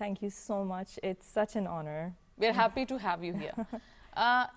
Thank you so much. It's such an honor. We're happy to have you here.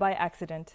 by accident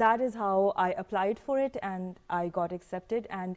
That is how I applied for it and I got accepted. And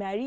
Marie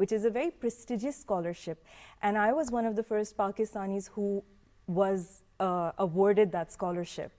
which is a very prestigious scholarship. And I was one of the first Pakistanis who was awarded that scholarship.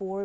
$4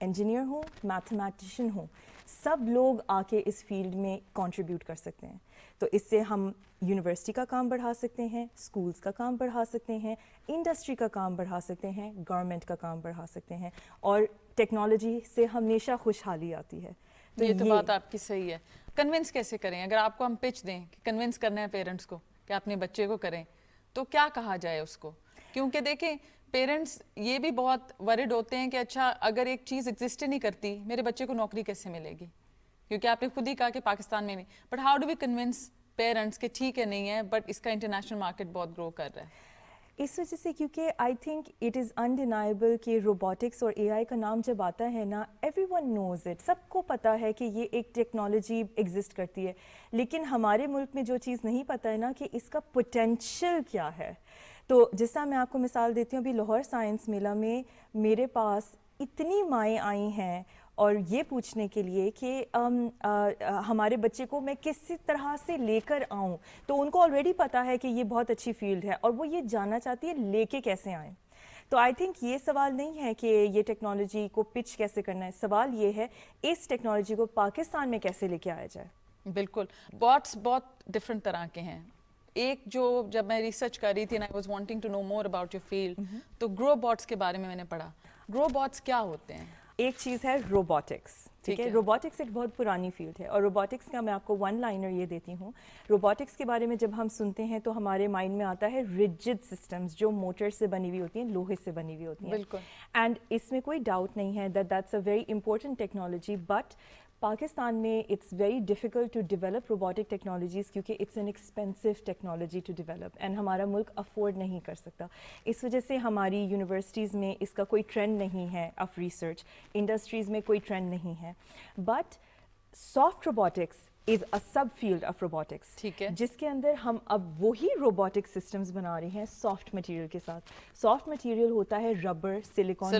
engineer ہوں, mathematician ہوں, سب لوگ آ کے اس field میں contribute کر سکتے ہیں. تو اس سے ہم یونیورسٹی کا کام بڑھا سکتے ہیں, اسکولس کا کام بڑھا سکتے ہیں, انڈسٹری کا کام بڑھا سکتے ہیں, گورنمنٹ کا کام بڑھا سکتے ہیں, اور ٹیکنالوجی سے ہمیشہ خوشحالی آتی ہے. یہ تو بات آپ کی صحیح ہے. کنونس کیسے کریں؟ اگر آپ کو ہم پچ دیں کہ کنونس کرنا ہے پیرنٹس کو کہ اپنے بچے کو کریں, تو کیا کہا جائے اس کو؟ کیونکہ دیکھیں پیرنٹس یہ بھی بہت ورڈ ہوتے ہیں کہ اچھا اگر ایک چیز ایگزسٹ نہیں کرتی میرے بچے کو نوکری کیسے ملے گی, کیونکہ آپ نے خود ہی کہا کہ پاکستان میں نہیں. But how do we convince parents کہ ٹھیک ہے نہیں ہے بٹ اس کا انٹرنیشنل مارکیٹ بہت گرو کر رہا ہے؟ اس وجہ سے کیونکہ I think it is undeniable کہ روبوٹکس اور اے آئی کا نام جب آتا ہے نا, ایوری ون نوز اٹ, سب کو پتہ ہے کہ یہ ایک ٹیکنالوجی ایگزسٹ کرتی ہے, لیکن ہمارے ملک میں جو چیز نہیں پتہ ہے نا کہ اس کا پوٹینشیل کیا ہے. تو جس طرح میں آپ کو مثال دیتی ہوں, ابھی لاہور سائنس میلہ میں میرے پاس اتنی مائیں آئی ہیں اور یہ پوچھنے کے لیے کہ ہمارے بچے کو میں کس طرح سے لے کر آؤں, تو ان کو آلریڈی پتہ ہے کہ یہ بہت اچھی فیلڈ ہے اور وہ یہ جاننا چاہتی ہے لے کے کیسے آئیں. تو آئی تھنک یہ سوال نہیں ہے کہ یہ ٹیکنالوجی کو پچ کیسے کرنا ہے, سوال یہ ہے اس ٹیکنالوجی کو پاکستان میں کیسے لے کے آیا جائے. بالکل. باٹس بہت ڈفرینٹ طرح کے ہیں. ایک جو جب میں ریسرچ کر رہی تھی, I was wanting to know more about your field, تو گرو باٹس کے بارے میں نے پڑھا. گرو باٹس کیا ہوتے ہیں؟ ایک چیز ہے روبوٹکس, ٹھیک ہے. روبوٹکس ایک بہت پرانی فیلڈ ہے, اور روبوٹکس کا میں آپ کو ون لائنر یہ دیتی ہوں. روبوٹکس کے بارے میں جب ہم سنتے ہیں تو ہمارے مائنڈ میں آتا ہے ریجڈ سسٹمز جو موٹر سے بنی ہوئی ہوتی ہیں, لوہے سے بنی ہوئی ہوتی ہیں. بالکل. اینڈ اس میں کوئی ڈاؤٹ نہیں ہے that's a very important technology, but Pakistan میں it's very difficult to develop robotic technologies کیونکہ it's an expensive technology to develop, and ہمارا ملک افورڈ نہیں کر سکتا. اس وجہ سے ہماری یونیورسٹیز میں اس کا کوئی ٹرینڈ نہیں ہے آف ریسرچ, انڈسٹریز میں کوئی ٹرینڈ نہیں ہے. But soft robotics is a sub field of robotics, ٹھیک ہے, جس کے اندر ہم اب وہی روبوٹک سسٹمز بنا رہے ہیں سافٹ مٹیریل کے ساتھ. سافٹ مٹیریل ہوتا ہے ربر, سلیکون,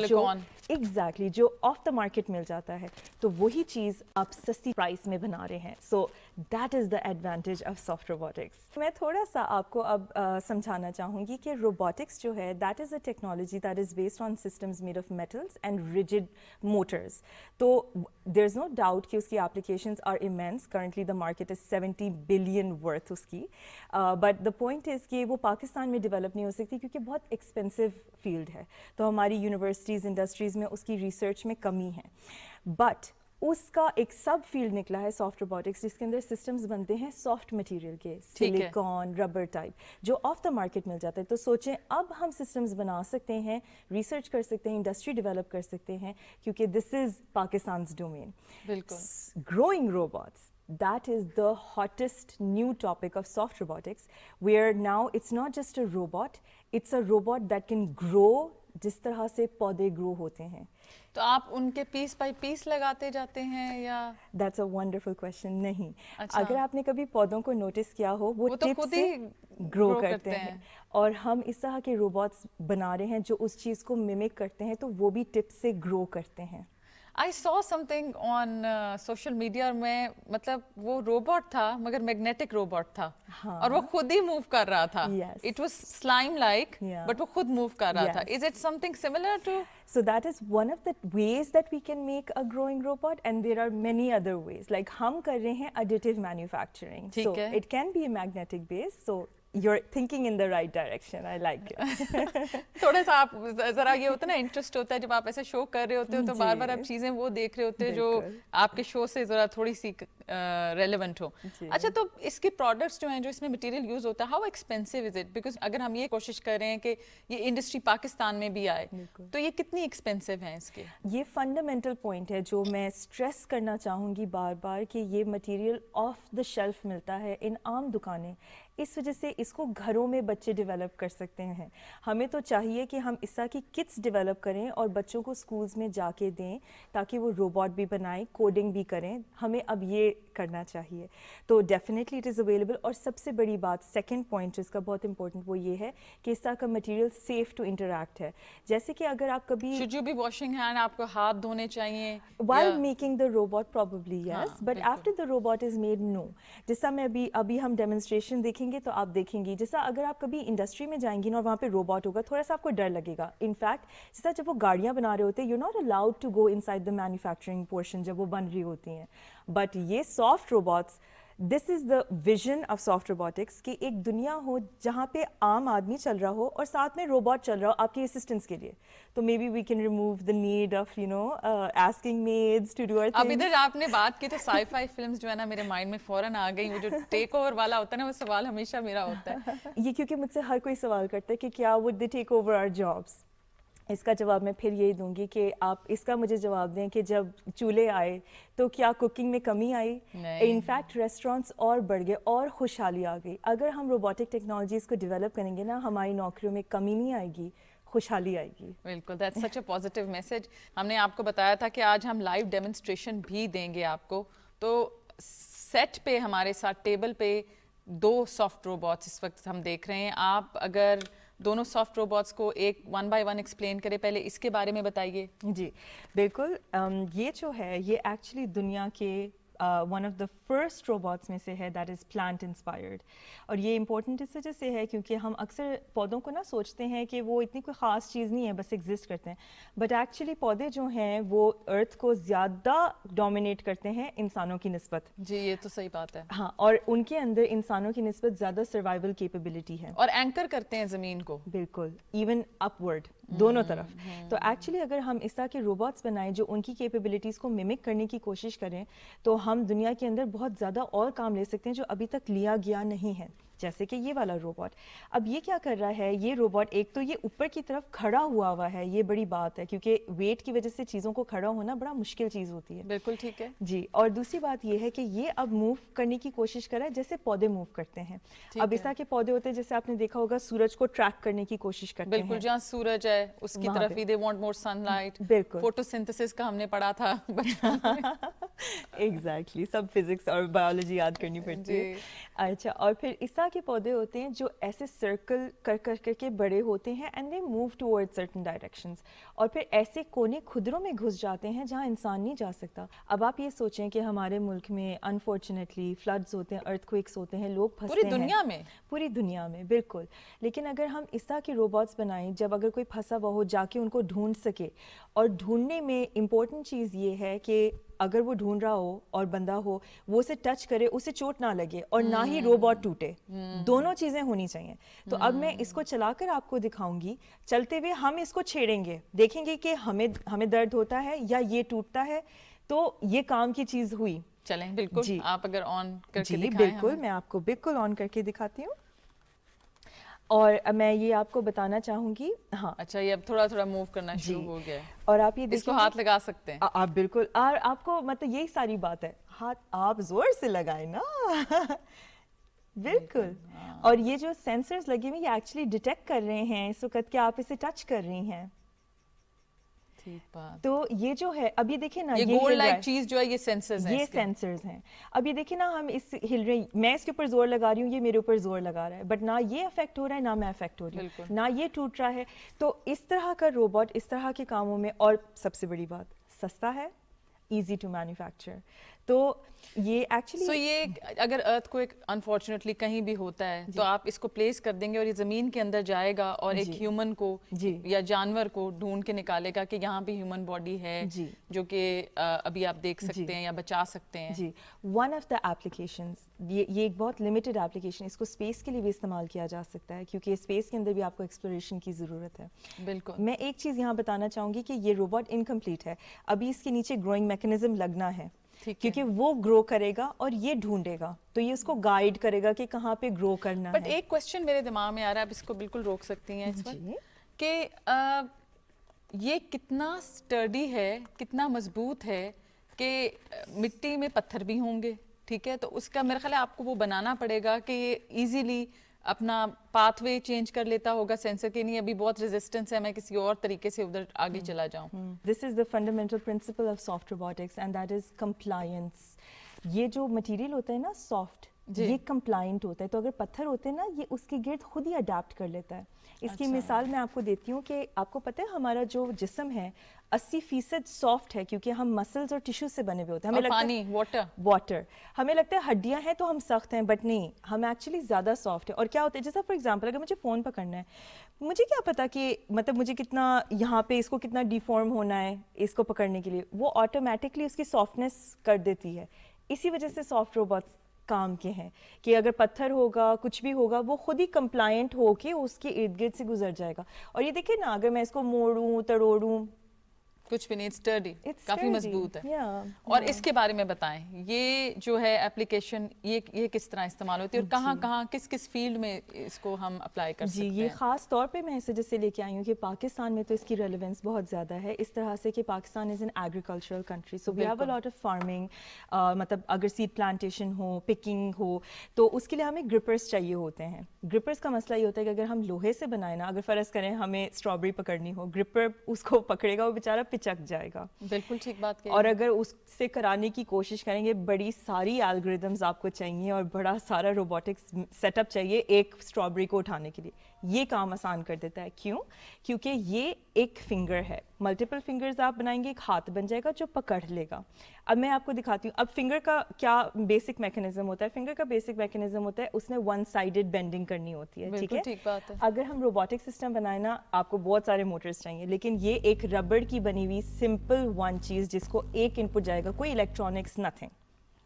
ایگزیکٹلی جو آف دا مارکیٹ مل جاتا ہے, تو وہی چیز آپ سستی پرائس میں بنا رہے ہیں. So that is the advantage of soft robotics. میں تھوڑا سا آپ کو اب سمجھانا چاہوں گی کہ روبوٹکس جو ہے that is a technology that is based on systems made of metals and rigid motors. تو دیر از نو ڈاؤٹ کہ اس کی applications are immense. Currently the market is 70 billion worth اس کی, but the point is کہ وہ پاکستان میں develop نہیں ہو سکتی کیونکہ بہت ایکسپینسو فیلڈ ہے, تو ہماری یونیورسٹیز انڈسٹریز میں اس کی ریسرچ میں کمی ہے. بٹ اس کا ایک سب فیلڈ نکلا ہے سافٹ روبوٹکس, جس کے اندر سسٹمز بنتے ہیں سافٹ مٹیریل کے, سلیکون, ربر ٹائپ, جو آف دا مارکیٹ مل جاتا ہے. تو سوچیں اب ہم سسٹمز بنا سکتے ہیں, ریسرچ کر سکتے ہیں, انڈسٹری ڈیولپ کر سکتے ہیں, کیونکہ دس از پاکستان's ڈومین. بالکل. Growing robots, that is the hottest new topic of soft robotics, where now it's not just a robot, it's a robot that can grow جس طرح سے پودے گرو ہوتے ہیں. تو آپ ان کے پیس بائی پیس لگاتے جاتے ہیں یا؟ That's a wonderful question. نہیں, اگر آپ نے کبھی پودوں کو نوٹس کیا ہو, وہ ٹپ سے گرو کرتے ہیں, اور ہم اس طرح کے روبوٹس بنا رہے ہیں جو اس چیز کو ممک کرتے ہیں, تو وہ بھی ٹپ سے گرو کرتے ہیں. I saw something on social media, میں مطلب وہ روبوٹ تھا مگر میگنیٹک روبوٹ تھا, اور وہ خود ہی موو کر رہا تھا. It was slime like, but وہ خود موو کر رہا تھا. Is it something similar to? So that is one of the ways that we can make a growing robot, and there are many other ways. Like ہم کر رہے ہیں additive manufacturing, so it can be a magnetic base. So you're thinking in the right direction. I like it. تھوڑا سا آپ ذرا یہ ہوتا ہے نا, انٹرسٹ ہوتا ہے جب آپ ایسے شو کر رہے ہوتے ہو تو بار بار آپ چیزیں وہ دیکھ رہے ہوتے ہیں جو آپ کے شو سے ذرا تھوڑی سی ریلیونٹ ہو. اچھا, تو اس کی پروڈکٹس جو ہیں جو اس میں مٹیریل یوز ہوتا ہے, how expensive is it? Because اگر ہم یہ کوشش کر رہے ہیں کہ یہ انڈسٹری پاکستان میں بھی آئے, تو یہ کتنی ایکسپینسو ہیں اس کے؟ یہ فنڈامنٹل پوائنٹ ہے جو میں اسٹریس کرنا چاہوں گی بار بار, کہ یہ مٹیریل آف دا شیلف ملتا ہے ان عام دکانیں. اس وجہ سے اس کو گھروں میں بچے ڈیولپ کر سکتے ہیں. ہمیں تو چاہیے کہ ہم اس طرح کی کٹس ڈیولپ کریں اور بچوں کو اسکولز میں جا کے دیں تاکہ وہ روبوٹ بھی بنائیں, کوڈنگ بھی کریں. ہمیں اب یہ کرنا چاہیے. تو ڈیفینیٹلی اٹ از اویلیبل. اور سب سے بڑی بات, سیکنڈ پوائنٹ جو اس کا بہت امپورٹنٹ, وہ یہ ہے کہ اس طرح کا مٹیریل سیف ٹو انٹریکٹ ہے. جیسے کہ اگر آپ کبھی should you be washing hand, آپ کو ہاتھ دھونے چاہیے while making the robot? Probably yes, but after the robot is made, no. جیسا میں ابھی ہم ڈیمونسٹریشن دیکھیں گے دیکھیں گے تو آپ دیکھیں گی جیسا اگر آپ کبھی انڈسٹری میں جائیں گی نا اور وہاں پہ روبوٹ ہوگا تھوڑا سا آپ کو ڈر لگے گا. انفیکٹ جیسا جب وہ گاڑیاں بنا رہے ہوتے ہیں you not allowed to go inside the manufacturing portion جب وہ بن رہی ہوتی ہیں. بٹ یہ soft robots, this is the vision of soft robotics کہ ایک دنیا ہو جہاں پہ عام آدمی چل رہا ہو اور ساتھ میں روبوٹ چل رہا ہو آپ کی اسسٹنس کے لیے. تو maybe we can remove the need of asking maids to do our اب things. ادھر آپ نے بات کی تو سائی فائی فلمز جو ہے نا میرے مائنڈ میں فوراً آ گئی. وہ جو ٹیک اوور والا ہوتا ہے نا وہ سوال ہمیشہ میرا ہوتا ہے. یہ کیونکہ مجھ سے ہر کوئی سوال کرتا ہے کہ کیا would they take over our jobs. اس کا جواب میں پھر یہی دوں گی کہ آپ اس کا مجھے جواب دیں کہ جب چولہے آئے تو کیا کوکنگ میں کمی آئی؟ انفیکٹ ریسٹورینٹس اور بڑھ گئے اور خوشحالی آ گئی. اگر ہم روبوٹک ٹیکنالوجیز کو ڈیولپ کریں گے نا ہماری نوکریوں میں کمی نہیں آئے گی, خوشحالی آئے گی. بالکل, that's such a positive message. ہم نے آپ کو بتایا تھا کہ آج ہم لائیو ڈیمونسٹریشن بھی دیں گے آپ کو. تو سیٹ پہ ہمارے ساتھ ٹیبل پہ 2 سافٹ روبوٹس اس وقت ہم دیکھ رہے ہیں. آپ اگر دونوں سافٹ روبوٹس کو ایک 1 by 1 ایکسپلین کریں, پہلے اس کے بارے میں بتائیے. جی بالکل, یہ جو ہے یہ ایکچولی دنیا کے one of the first robots میں سے ہے دیٹ از پلانٹ انسپائرڈ. اور یہ امپورٹنٹ اس وجہ سے ہے کیونکہ ہم اکثر پودوں کو نا سوچتے ہیں کہ وہ اتنی کوئی خاص چیز نہیں ہے, بس ایگزسٹ کرتے ہیں. بٹ ایکچولی پودے جو ہیں وہ ارتھ کو زیادہ ڈومینیٹ کرتے ہیں انسانوں کی نسبت. جی یہ تو صحیح بات ہے. ہاں, اور ان کے اندر انسانوں کی نسبت زیادہ سروائیول کیپیبلٹی ہے اور اینکر کرتے ہیں زمین کو. بالکل, ایون اپ ورڈ دونوں طرف. تو ایکچولی اگر ہم اس طرح کے روبوٹس بنائیں جو ان کی کیپیبلٹیز کو ممک کرنے کی کوشش کریں تو ہم دنیا کے اندر بہت زیادہ اور کام لے سکتے ہیں جو ابھی تک لیا گیا نہیں ہے. جیسے کہ یہ والا روبوٹ اب یہ کیا کر رہا ہے, یہ روبوٹ ایک تو یہ اوپر کی طرف کھڑا ہوا ہے, یہ بڑی بات ہے کیونکہ ویٹ کی وجہ سے چیزوں کو کھڑا ہونا بڑا مشکل چیز ہوتی ہے. بالکل ٹھیک ہے جی. اور دوسری بات یہ ہے کہ یہ اب موو کرنے کی کوشش کر رہا ہے جیسے پودے موو کرتے ہیں. اب اس طرح کے پودے ہوتے ہیں جیسے آپ نے دیکھا ہوگا سورج کو ٹریک کرنے کی کوشش کرتے ہیں. بالکل, جہاں سورج ہے اس کی طرف ہی they want more sun light. بالکل, فوٹوسنتھسس کا ہم نے پڑھا تھا ایگزیکٹلی, سب فزکس اور بایولوجی یاد کرنی پڑتی ہے. اچھا, اور پھر اس طرح کے پودے ہوتے ہیں جو ایسے سرکل کر کے بڑے ہوتے ہیں and they move toward certain directions, اور پھر ایسے کونے خدروں میں گھس جاتے ہیں جہاں انسان نہیں جا سکتا. اب آپ یہ سوچیں کہ ہمارے ملک میں انفارچونیٹلی فلڈز ہوتے ہیں, ارتھ کوئکس ہوتے ہیں, لوگ پھنستے ہیں پوری دنیا میں. بالکل, لیکن اگر ہم اس طرح کے روبوٹس بنائیں جب اگر کوئی پھنسا ہوا ہو جا کے ان کو ڈھونڈ سکے, اور ڈھونڈنے میں امپورٹنٹ چیز یہ ہے کہ اگر وہ ڈھونڈ رہا ہو اور بندہ ہو وہ اسے ٹچ کرے, اسے چوٹ نہ لگے اور نہ ہی روبوٹ ٹوٹے, دونوں چیزیں ہونی چاہیے. تو اب میں اس کو چلا کر آپ کو دکھاؤں گی, چلتے ہوئے ہم اس کو چھیڑیں گے, دیکھیں گے کہ ہمیں درد ہوتا ہے یا یہ ٹوٹتا ہے, تو یہ کام کی چیز ہوئی. چلیں بالکل جی, آپ اگر آن کر کے جی دکھائیں. بالکل, میں آپ کو بالکل آن کر کے دکھاتی ہوں. اور میں یہ آپ کو بتانا چاہوں گی. ہاں اچھا, یہ اب تھوڑا تھوڑا موو کرنا شروع ہو گیا ہے. اور آپ یہ اس کو ہاتھ لگا سکتے ہیں آپ بالکل, اور آپ کو مطلب یہی ساری بات ہے, ہاتھ آپ زور سے لگائیں نا. بالکل, اور یہ جو سینسرز لگے ہوئے یہ ایکچولی ڈیٹیکٹ کر رہے ہیں اس وقت کہ آپ اسے ٹچ کر رہی ہیں. تو یہ جو ہے اب یہ دیکھیں نا, یہ گولڈ لائک چیز جو ہے یہ سینسرز ہیں, یہ سینسرز ہیں. اب یہ دیکھیں نا, ہم اس ہل رہے, میں اس کے اوپر زور لگا رہی ہوں, یہ میرے اوپر زور لگا رہا ہے, بٹ نہ یہ افیکٹ ہو رہا ہے نہ میں افیکٹ ہو رہی ہوں, نہ یہ ٹوٹ رہا ہے. تو اس طرح کا روبوٹ اس طرح کے کاموں میں, اور سب سے بڑی بات سستا ہے, ایزی ٹو مینوفیکچر. تو یہ ایکچولی یہ اگر ارتھ کو ایک انفارچونیٹلی کہیں بھی ہوتا ہے تو آپ اس کو پلیس کر دیں گے اور یہ زمین کے اندر جائے گا اور ایک ہیومن کو یا جانور کو ڈھونڈ کے نکالے گا کہ یہاں بھی ہیومن باڈی ہے جو کہ ابھی آپ دیکھ سکتے ہیں یا بچا سکتے ہیں. جی, ون آف دا ایپلیکیشنز, یہ ایک بہت لمیٹڈ ایپلیکیشن, اس کو اسپیس کے لیے بھی استعمال کیا جا سکتا ہے کیونکہ اسپیس کے اندر بھی آپ کو ایکسپلوریشن کی ضرورت ہے. بالکل, میں ایک چیز یہاں بتانا چاہوں گی کہ یہ روبوٹ انکمپلیٹ ہے, ابھی اس کے نیچے گروئنگ میکینزم لگنا ہے کیونکہ وہ گرو کرے گا اور یہ ڈھونڈے گا, تو یہ اس کو گائیڈ کرے گا کہ کہاں پہ گرو کرنا ہے. بٹ ایک کوسچن میرے دماغ میں آ رہا ہے, آپ اس کو بالکل روک سکتی ہیں اس وقت, کہ یہ کتنا سٹرڈی ہے, کتنا مضبوط ہے کہ مٹی میں پتھر بھی ہوں گے, ٹھیک ہے, تو اس کا میرا خیال ہے آپ کو وہ بنانا پڑے گا کہ یہ ایزیلی اپنا پاتھ وے چینج کر لیتا ہوگا سینسر کے, نہیں ابھی بہت ریزسٹنس ہے, میں کسی اور طریقے سے ادھر آگے چلا جاؤں. This is the fundamental principle of soft robotics and that is compliance. یہ جو مٹیریل ہوتا ہے نا سافٹ, یہ کمپلائنٹ ہوتا ہے. تو اگر پتھر ہوتے ہیں نا یہ اس کے گرد خود ہی اڈیپٹ کر لیتا ہے. اس کی مثال میں آپ کو دیتی ہوں کہ آپ کو پتہ ہے ہمارا جو جسم ہے 80% سافٹ ہے کیونکہ ہم مسلز اور ٹیشو سے بنے ہوئے ہوتے ہیں. ہمیں لگتا ہے واٹر, ہمیں لگتا ہے ہڈیاں ہیں تو ہم سخت ہیں, بٹ نہیں, ہم ایکچولی زیادہ سافٹ ہیں. اور کیا ہوتا ہے جیسا فار ایگزامپل اگر مجھے فون پکڑنا ہے, مجھے کیا پتا کہ مطلب مجھے کتنا یہاں پہ اس کو کتنا ڈیفارم ہونا ہے اس کو پکڑنے کے لیے, وہ آٹومیٹکلی اس کی سافٹنیس کر دیتی ہے. اسی وجہ سے سافٹ روبوٹس کام کے ہیں کہ اگر پتھر ہوگا کچھ بھی ہوگا وہ خود ہی کمپلائنٹ ہو کے اس کے ارد گرد سے گزر جائے گا. اور یہ دیکھیں نا اگر میں اس کو موڑوں توڑوں کچھ بھی نہیں, اسٹرڈی, کافی مضبوط ہے. اور اس کے بارے میں بتائیں, یہ جو ہے اپلیکیشن یہ کس طرح استعمال ہوتی ہے اور کہاں کہاں کس کس فیلڈ میں اس کو ہم اپلائی کر سکتے ہیں؟ جی, یہ خاص طور پہ میں اس وجہ سے لے کے آئی ہوں کہ پاکستان میں تو اس کی ریلیونس بہت زیادہ ہے, اس طرح سے کہ Pakistan is an agricultural country, so we have a lot of farming. مطلب اگر سیڈ پلانٹیشن ہو, پکنگ ہو, تو اس کے لیے ہمیں گرپرز چاہیے ہوتے ہیں. گرپرز کا مسئلہ یہ ہوتا ہے کہ اگر ہم لوہے سے بنائیں نا, اگر فرض کریں ہمیں اسٹرابری پکڑنی ہو, گرپر اس کو پکڑے گا, وہ بیچارہ پچک جائے گا. بالکل ٹھیک بات کہی. اور اگر اس سے کرانے کی کوشش کریں گے, بڑی ساری الگوریدمز آپ کو چاہیے اور بڑا سارا روبوٹکس سیٹ اپ چاہیے ایک اسٹرابری کو اٹھانے کے لیے. یہ کام آسان کر دیتا ہے. کیوں؟ کیونکہ یہ ایک فنگر ہے, ملٹیپل فنگرز آپ بنائیں گے, ایک ہاتھ بن جائے گا جو پکڑ لے گا. اب میں آپ کو دکھاتی ہوں اب فنگر کا کیا بیسک میکینزم ہوتا ہے. فنگر کا بیسک میکینزم ہوتا ہے اس نے ون سائیڈڈ بینڈنگ کرنی ہوتی ہے. ٹھیک ہے, ٹھیک بات ہے. اگر ہم روبوٹک سسٹم بنائیں نا, آپ کو بہت سارے موٹرز چاہیے, لیکن یہ ایک ربڑ کی بنی ہوئی سمپل ون چیز جس کو ایک ان پٹ جائے گا, کوئی electronics, nothing.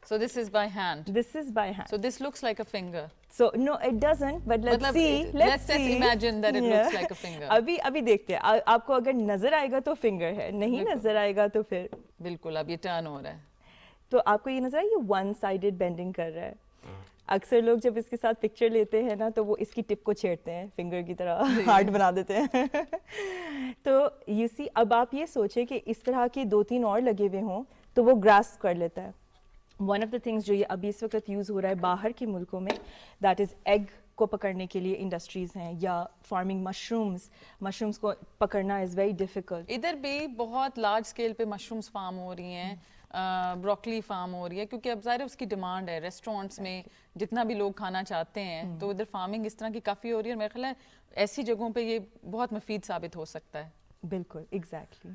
So this is by hand. This is by hand. So this looks like a finger. So no, it doesn't. But let's see. Let's just imagine that it looks like a finger. ابھی دیکھتے ہیں, آپ کو اگر نظر آئے گا تو finger ہے, نہیں نظر آئے گا تو پھر بالکل اب یہ ٹرن ہو رہا ہے. تو آپ کو یہ نظر آئے یہ ون سائیڈڈ بینڈنگ کر رہا ہے. اکثر لوگ جب اس کے ساتھ پکچر لیتے ہیں نا تو وہ اس کی ٹپ کو چھیڑتے ہیں, فنگر کی طرح ہارٹ بنا دیتے ہیں. تو یو سی, اب آپ یہ سوچیں کہ اس طرح کے 2-3 اور لگے ہوئے ہوں تو وہ گراسپ کر لیتا ہے. ون آف دا تھنگس جو یہ ابھی اس وقت یوز ہو رہا ہے باہر کے ملکوں میں, دیٹ از ایگ کو پکڑنے کے لیے انڈسٹریز ہیں, یا فارمنگ مشرومس کو پکڑنا از ویری ڈیفیکلٹ. ادھر بھی بہت لارج اسکیل پہ مشرومس فارم ہو رہی ہیں, بروکلی فارم ہو رہی ہے, کیونکہ اب ظاہر اس کی ڈیمانڈ ہے ریسٹورینٹس میں, جتنا بھی لوگ کھانا چاہتے ہیں تو ادھر فارمنگ اس طرح کی کافی ہو رہی ہے, اور میرا خیال ہے ایسی جگہوں پہ یہ بہت مفید ثابت ہو سکتا ہے. بالکل, ایگزیکٹلی.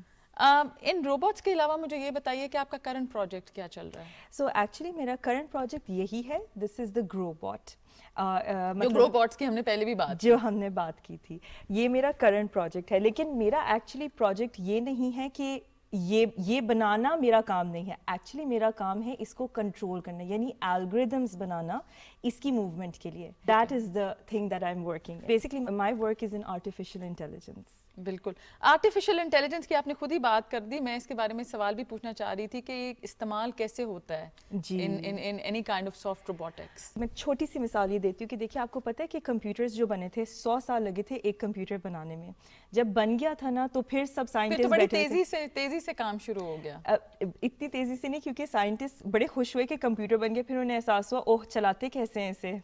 ان روبوٹس کے علاوہ مجھے یہ بتائیے کہ آپ کا کرنٹ پروجیکٹ کیا چل رہا ہے؟ سو ایکچولی میرا کرنٹ پروجیکٹ یہی ہے, دس از دا گرو بوٹ. جو گرو بوٹس کی ہم نے پہلے بھی بات کی تھی, یہ میرا کرنٹ پروجیکٹ ہے. لیکن میرا ایکچولی پروجیکٹ یہ نہیں ہے کہ یہ بنانا میرا کام نہیں ہے. ایکچولی میرا کام ہے اس کو کنٹرول کرنا, یعنی الگوریدمز بنانا اس کی موومنٹ کے لیے. That is the thing that I am working. Basically my work is in artificial intelligence. بالکل, آرٹیفیشیل انٹیلیجنس کی آپ نے خود ہی بات کر دی. میں اس کے بارے میں سوال بھی پوچھنا چاہ رہی تھی کہ یہ استعمال کیسے ہوتا ہے in any kind of soft robotics. میں چھوٹی سی مثال یہ دیتی ہوں کہ دیکھیے آپ کو پتہ ہے کہ کمپیوٹرز جو بنے تھے 100 سال لگے تھے ایک کمپیوٹر بنانے میں. جب بن گیا تھا نا تو پھر سب سائنٹسٹ بڑی تیزی سے کام شروع ہو گیا. اتنی تیزی سے نہیں, کیونکہ سائنٹسٹ بڑے خوش ہوئے کہ کمپیوٹر بن گیا. پھر انہیں احساس ہوا اوہ چلاتے کیسے ہیں اسے.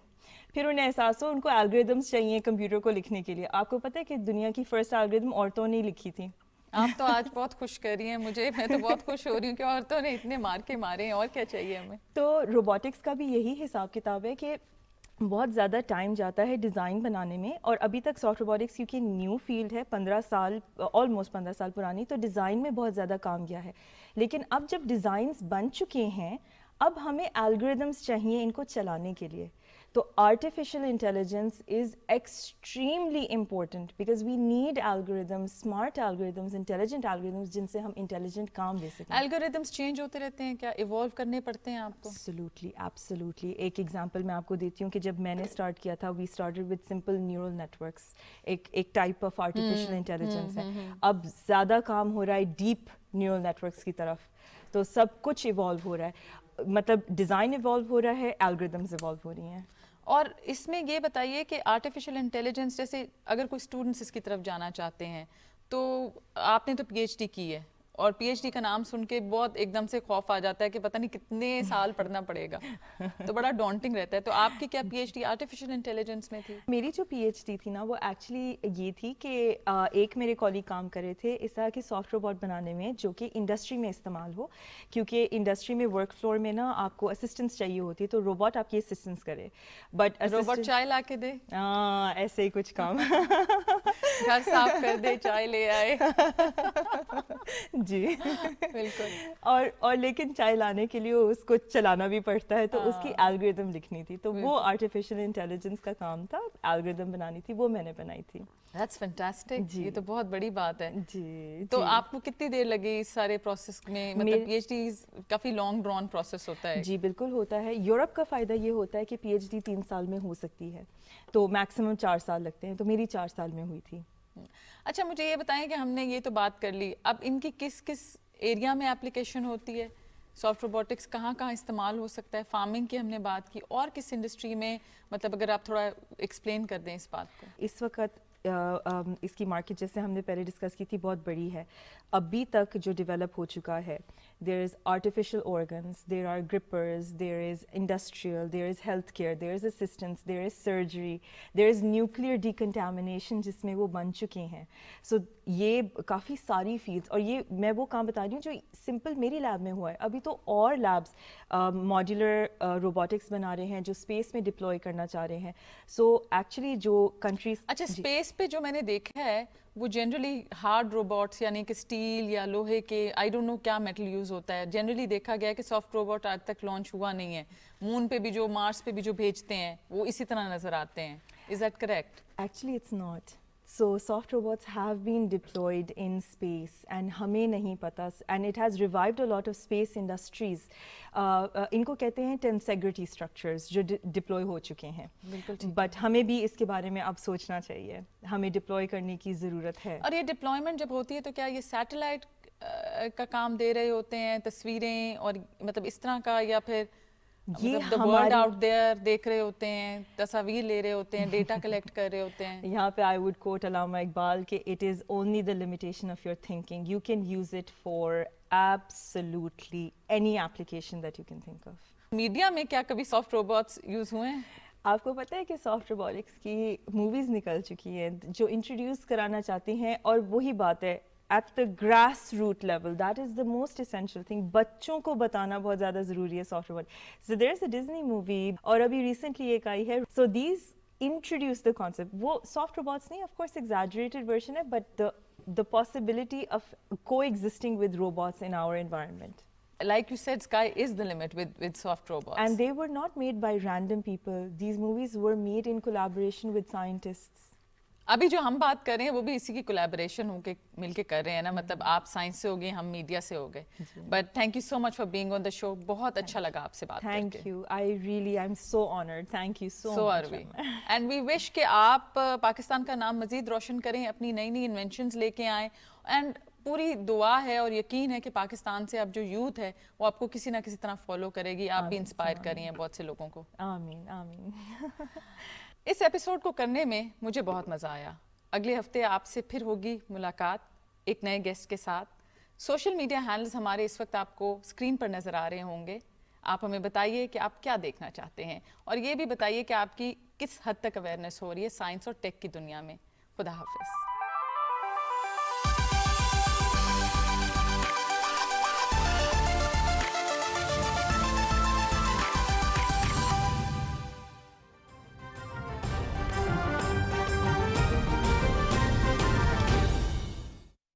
پھر انہیں احساس ہو ان کو الگوریدمس چاہیے کمپیوٹر کو لکھنے کے لیے. آپ کو پتہ ہے کہ دنیا کی فرسٹ الگوریدم عورتوں نے لکھی تھی. آپ تو آج بہت خوش کر رہی ہیں مجھے, میں تو بہت خوش ہو رہی ہوں کہ عورتوں نے اتنے مار کے مارے ہیں, اور کیا چاہیے ہمیں. تو روبوٹکس کا بھی یہی حساب کتاب ہے کہ بہت زیادہ ٹائم جاتا ہے ڈیزائن بنانے میں, اور ابھی تک سافٹ روبوٹکس کیونکہ نیو فیلڈ ہے, 15 سال آلموسٹ 15 سال پرانی, تو ڈیزائن میں بہت زیادہ کام گیا ہے. لیکن اب جب ڈیزائنز بن چکے ہیں اب ہمیں الگوریدمس چاہیے ان کو چلانے کے لیے. تو artificial intelligence is extremely important because we need algorithms, smart algorithms, intelligent algorithms جن سے ہم انٹیلیجنٹ کام لے سکیں. الگوریدمس چینج ہوتے رہتے ہیں کیا, ایوالو کرنے پڑتے ہیں آپ کو؟ ایبسلیوٹلی. ایک ایگزامپل میں آپ کو دیتی ہوں کہ جب میں نے اسٹارٹ کیا تھا we started with simple neural networks, ایک ٹائپ آف آرٹیفیشیل انٹیلیجنس ہے. اب زیادہ کام ہو رہا ہے ڈیپ نیورل نیٹورکس کی طرف, تو سب کچھ ایوالو ہو رہا ہے, مطلب ڈیزائن ایوالو ہو رہا ہے, الگوریدمز ایوالو ہو رہی ہیں. اور اس میں یہ بتائیے کہ آرٹیفیشیل انٹیلیجنس جیسے اگر کوئی اسٹوڈنٹس اس کی طرف جانا چاہتے ہیں, تو آپ نے تو پی ایچ ڈی کی ہے, اور پی ایچ ڈی کا نام سن کے بہت ایک دم سے خوف آ جاتا ہے کہ پتہ نہیں کتنے سال پڑھنا پڑے گا, تو بڑا ڈانٹنگ رہتا ہے. تو آپ کی کیا P H D artificial intelligence میں تھی؟ میری جو پی ایچ ڈی تھی نا وہ ایکچولی یہ تھی کہ ایک میرے کولیگ کام کر رہے تھے اس طرح کے سافٹ روبوٹ بنانے میں جو کہ انڈسٹری میں استعمال ہو, کیونکہ انڈسٹری میں ورک فلور میں نا آپ کو اسسٹنس چاہیے ہوتی ہے, تو روبوٹ آپ کی اسسٹنس کرے. بٹ روبوٹ چائے لا کے دے, ایسے ہی کچھ کام گھر صاف کر دے, چائے لے آئے. جی بالکل. اور لیکن چائے لانے کے لیے اس کو چلانا بھی پڑتا ہے, تو اس کی الگوریدم لکھنی تھی, تو وہ آرٹیفیشیل انٹیلیجنس کا کام تھا, الگوریدم بنانی تھی, وہ میں نے بنائی تھی. That's fantastic. یہ تو بہت بڑی بات ہے. جی. تو آپ کو کتنی دیر لگی اس سارے پروسیس میں؟ مطلب پی ایچ ڈی کافی لانگ ڈرون پروسیس ہوتا ہے. جی بالکل ہوتا ہے. یورپ کا فائدہ یہ ہوتا ہے کہ پی ایچ ڈی 3 سال میں ہو سکتی ہے, تو میکسیمم 4 سال لگتے ہیں, تو میری 4 سال میں ہوئی تھی. اچھا مجھے یہ بتائیں کہ ہم نے یہ تو بات کر لی, اب ان کی کس کس ایریا میں اپلیکیشن ہوتی ہے؟ سافٹ روبوٹکس کہاں کہاں استعمال ہو سکتا ہے؟ فارمنگ کی ہم نے بات کی, اور کس انڈسٹری میں, مطلب اگر آپ تھوڑا ایکسپلین کر دیں اس بات کو. اس وقت اس کی مارکیٹ جیسے ہم نے پہلے ڈسکس کی تھی بہت بڑی ہے. ابھی تک جو ڈیولپ ہو چکا ہے, there is artificial organs, there are grippers, there is industrial, there is health care, there is assistance, there is surgery, there is nuclear decontamination جس میں وہ بن چکے ہیں. سو یہ کافی ساری فیلڈس, اور یہ میں وہ کام بتا رہی ہوں جو سمپل میری لیب میں ہوا ہے. ابھی تو اور لیبس ماڈیولر روبوٹکس بنا رہے ہیں جو اسپیس میں ڈپلوائے کرنا چاہ رہے ہیں. سو ایکچولی جو کنٹریز, اچھا اسپیس پہ جو میں نے دیکھا ہے وہ جنرلی ہارڈ روبوٹس, یعنی کہ اسٹیل یا لوہے کے, آئی ڈونٹ نو کیا میٹل یوز ہوتا ہے. جنرلی دیکھا گیا ہے کہ سافٹ روبوٹ آج تک لانچ ہوا نہیں ہے. مون پہ بھی جو, مارس پہ بھی جو بھیجتے ہیں وہ اسی طرح نظر آتے ہیں. Is that correct? Actually it's not. So soft robots have been deployed in space and ہمیں نہیں پتا, and it has revived a lot of space industries. ان کو کہتے ہیں tensegrity structures جو deploy ہو چکے ہیں. بٹ ہمیں بھی اس کے بارے میں اب سوچنا چاہیے, ہمیں ڈپلوائے کرنے کی ضرورت ہے. اور یہ ڈپلائمنٹ جب ہوتی ہے تو کیا یہ سیٹلائٹ کا کام دے رہے ہوتے ہیں, تصویریں اور مطلب اس طرح کا, یا پھر ورلڈ آؤٹ دیئر دیکھ رہے ہوتے ہیں, تصاویر لے رہے ہوتے ہیں, ڈیٹا کلیکٹ کر رہے ہوتے ہیں؟ یہاں پہ آئی ووڈ کوٹ علامہ اقبال کہ it is only the limitation of your thinking, you can use it for absolutely any application that you can think of. Media میں کیا کبھی سافٹ روبوٹس یوز ہوئے ہیں؟ آپ کو پتہ ہے کہ سافٹ روبوٹکس کی موویز نکل چکی ہیں جو انٹروڈیوس کرانا چاہتے ہیں, اور وہی بات ہے at the grassroots level, that is the most essential thing. بچوں کو بتانا بہت زیادہ ضروری ہے soft robot. So there is a Disney movie, اور ابھی recently ایک آئی ہے, so these introduce the concept. وہ سافٹ روبوٹس نہیں, of course exaggerated version ہے, but the possibility of coexisting with robots in our environment. Like you said, sky is the limit with soft robots. And they were not made by random people. These movies were made in collaboration with scientists. ابھی جو ہم بات کر رہے ہیں وہ بھی اسی کی کولیبریشن ہو کے مل کے کر رہے ہیں نا, مطلب آپ سائنس سے ہو گئے, ہم میڈیا سے ہو گئے. But thank you so much for being on the show, بہت اچھا لگا آپ سے بات کر کے. Thank you, I really I am so honoured, thank you so so are we, and we wish کہ آپ پاکستان کا نام مزید روشن کریں, اپنی نئی نئی انوینشنز لے کے آئیں, اینڈ پوری دعا ہے اور یقین ہے کہ پاکستان سے اب جو یوتھ ہے وہ آپ کو کسی نہ کسی طرح فالو کرے گی. آپ بھی انسپائر کر رہی ہیں بہت سے لوگوں کو. آمین آمین. اس ایپیسوڈ کو کرنے میں مجھے بہت مزہ آیا. اگلے ہفتے آپ سے پھر ہوگی ملاقات ایک نئے گیسٹ کے ساتھ. سوشل میڈیا ہینڈلز ہمارے اس وقت آپ کو اسکرین پر نظر آ رہے ہوں گے. آپ ہمیں بتائیے کہ آپ کیا دیکھنا چاہتے ہیں, اور یہ بھی بتائیے کہ آپ کی کس حد تک اویئرنیس ہو رہی ہے سائنس اور ٹیک کی دنیا میں. خدا حافظ.